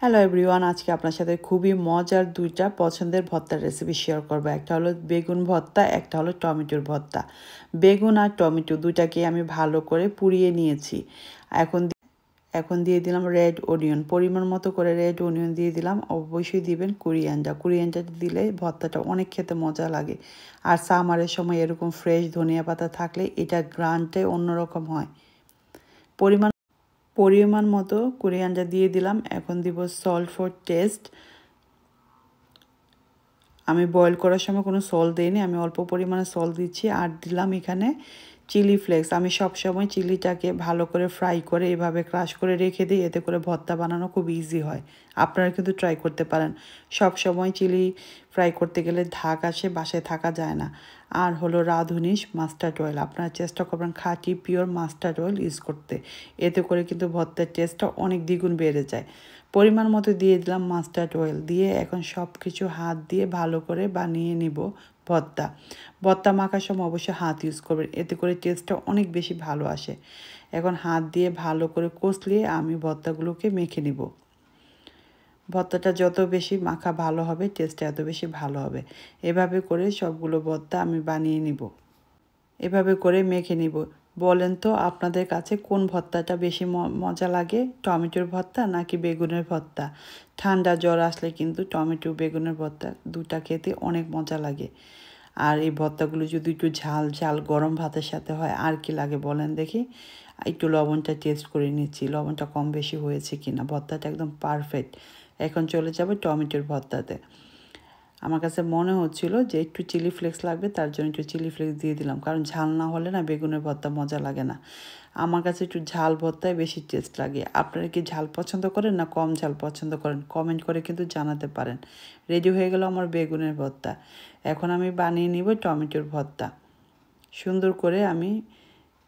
Hello everyone, আজকে আপনার সাথে খুবই মজার দুইটা পছন্দের ভর্তার রেসিপি শেয়ার করব। একটা হলো বেগুন ভর্তা, একটা হলো টমেটোর ভর্তা। বেগুন আর টমেটো দুইটাকে আমি ভালো করে পুড়িয়ে নিয়েছি। এখন এখন দিয়ে দিলাম রেড অনিয়ন, পরিমাণ মতো করে রেড অনিয়ন দিয়ে দিলাম। অবশ্যই দিবেন কুরিয়ানটা দিলে ভর্তাটা অনেক খেতে মজা লাগে। আর সামারের সময় এরকম ফ্রেশ ধনিয়া পাতা থাকলে এটা গ্রানটাই অন্যরকম হয়। পরিমাণ মতো কোরিয়ান্ডার দিয়ে দিলাম। এখন দিব সল্ট ফর টেস্ট। আমি বয়েল করার সময় কোনো সল্ট দিইনি, আমি অল্প পরিমাণে সল্ট দিচ্ছি। আর দিলাম এখানে চিলি ফ্লেক্স। আমি সবসময় চিলিটাকে ভালো করে ফ্রাই করে এভাবে ক্রাশ করে রেখে দিই, এতে করে ভর্তা বানানো খুব ইজি হয়। আপনারা কিন্তু ট্রাই করতে পারেন। সব সময় চিলি ফ্রাই করতে গেলে ধাক আসে, বাসায় থাকা যায় না। আর হলো রাঁধুনি মাস্টার্ড অয়েল, আপনারা চেষ্টা করবেন খাঁটি পিওর মাস্টার্ড অয়েল ইউজ করতে, এতে করে কিন্তু ভর্তার টেস্টটা অনেক দ্বিগুণ বেড়ে যায়। পরিমাণ মতো দিয়ে দিলাম মাস্টার্ড অয়েল, দিয়ে এখন সব কিছু হাত দিয়ে ভালো করে বানিয়ে নিব ভর্তা মাখার সময় অবশ্যই হাত ইউজ করবেন, এতে করে টেস্টটা অনেক বেশি ভালো আসে। এখন হাত দিয়ে ভালো করে কষলিয়ে আমি ভর্তাগুলোকে মেখে নিব। ভর্তাটা যত বেশি মাখা ভালো হবে, টেস্টটা এত বেশি ভালো হবে। এভাবে করে সবগুলো ভর্তা আমি বানিয়ে নিব, এভাবে করে মেখে নিব। বলেন তো আপনাদের কাছে কোন ভর্তাটা বেশি মজা লাগে, টমেটোর ভর্তা নাকি বেগুনের ভর্তা? ঠান্ডা জ্বর আসলে কিন্তু টমেটো বেগুনের ভর্তা দুটা খেতে অনেক মজা লাগে। আর এই ভর্তাগুলো যদি একটু ঝাল ঝাল গরম ভাতের সাথে হয় আর কি লাগে বলেন দেখি। একটু লবণটা টেস্ট করে নিচ্ছি, লবণটা কম বেশি হয়েছে কিনা। ভর্তাটা একদম পারফেক্ট। এখন চলে যাবে টমেটোর ভর্তাতে। আমার কাছে মনে হচ্ছিল যে একটু চিলি ফ্লেক্স লাগবে, তার জন্য একটু চিলি ফ্লেক্স দিয়ে দিলাম, কারণ ঝাল না হলে না বেগুনের ভর্তা মজা লাগে না। আমার কাছে একটু ঝাল ভর্তায় বেশি টেস্ট লাগে। আপনারা কি ঝাল পছন্দ করেন না কম ঝাল পছন্দ করেন? কমেন্ট করে কিন্তু জানাতে পারেন। রেডি হয়ে গেল আমার বেগুনের ভর্তা। এখন আমি বানিয়ে নিব টমেটোর ভর্তা। সুন্দর করে আমি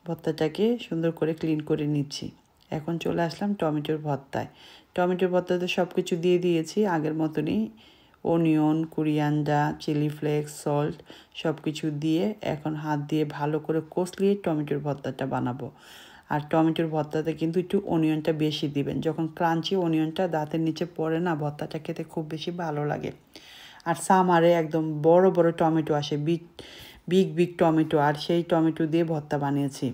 ভর্তাটাকে সুন্দর করে ক্লিন করে নিচ্ছি। এখন চলে আসলাম টমেটোর ভর্তায়। টমেটোর ভর্তাতে সব কিছু দিয়ে দিয়েছি আগের মতনই, onion, coriander, chilli flakes, salt সব কিছু দিয়ে এখন হাত দিয়ে ভালো করে কষলিয়ে টমেটোর ভর্তাটা বানাবো। আর টমেটোর ভর্তাতে কিন্তু একটু অনিয়নটা বেশি দিবেন, যখন ক্রাঞ্চি অনিয়নটা দাঁতের নিচে পড়ে না, ভর্তাটা খেতে খুব বেশি ভালো লাগে। আর সামারে একদম বড় বড় টমেটো আসে, বিগ বিগ টমেটো, আর সেই টমেটো দিয়ে ভর্তা বানিয়েছি।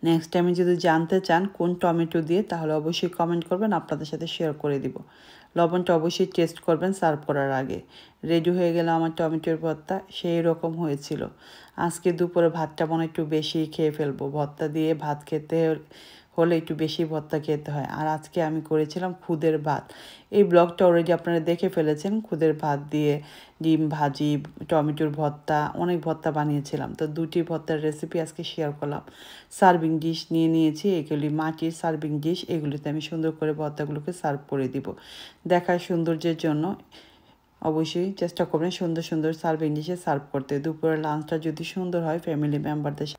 নেক্সট টাইমে যদি জানতে চান কোন টমেটো দিয়ে, তাহলে অবশ্যই কমেন্ট করবেন, আপনাদের সাথে শেয়ার করে দিব। লবণটা অবশ্যই টেস্ট করবেন সার্ভ করার আগে। রেডি হয়ে গেল আমার টমেটোর ভর্তা, সেই রকম হয়েছিল। আজকে দুপুরে ভাতটা মনে একটু বেশি খেয়ে ফেলবো, ভর্তা দিয়ে ভাত খেতে হলে একটু বেশি ভর্তা খেতে হয়। আর আজকে আমি করেছিলাম খুদের ভাত। এই ব্লগটা অলরেডি আপনারা দেখে ফেলেছেন, খুদের ভাত দিয়ে ডিম ভাজি, টমেটোর ভর্তা, অনেক ভর্তা বানিয়েছিলাম। তো দুটি ভর্তার রেসিপি আজকে শেয়ার করলাম। সার্ভিং ডিশ নিয়ে নিয়েছি, এগুলি মাটির সার্ভিং ডিশ, এগুলিতে আমি সুন্দর করে ভর্তাগুলোকে সার্ভ করে দিব। দেখার সৌন্দর্যের জন্য অবশ্যই চেষ্টা করবেন সুন্দর সুন্দর সার্ভিং ডিশে সার্ভ করতে। দুপুরের লাঞ্চটা যদি সুন্দর হয়, ফ্যামিলি মেম্বারদের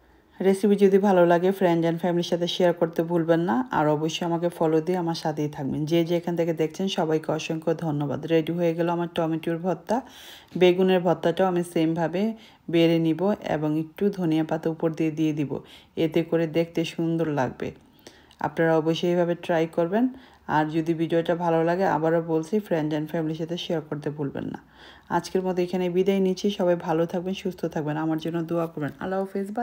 রেসিপি যদি ভালো লাগে ফ্রেন্ড অ্যান্ড ফ্যামিলির সাথে শেয়ার করতে ভুলবেন না। আর অবশ্যই আমাকে ফলো দিয়ে আমার সাথেই থাকবেন। যে যেখান থেকে দেখছেন সবাইকে অসংখ্য ধন্যবাদ। রেডি হয়ে গেল আমার টমেটোর ভর্তা। বেগুনের ভর্তাটাও আমি সেমভাবে বেড়ে নিব এবং একটু ধনিয়া পাতা উপর দিয়ে দিয়ে দিব, এতে করে দেখতে সুন্দর লাগবে। আপনারা অবশ্যই এইভাবে ট্রাই করবেন। আর যদি ভিডিওটা ভালো লাগে, আবারও বলছি, ফ্রেন্ড অ্যান্ড ফ্যামিলির সাথে শেয়ার করতে ভুলবেন না। আজকের মতো এখানে বিদায় নিচ্ছি। সবাই ভালো থাকবেন, সুস্থ থাকবেন, আমার জন্য দোয়া করবেন। আল্লাহ হাফেজ, বাই।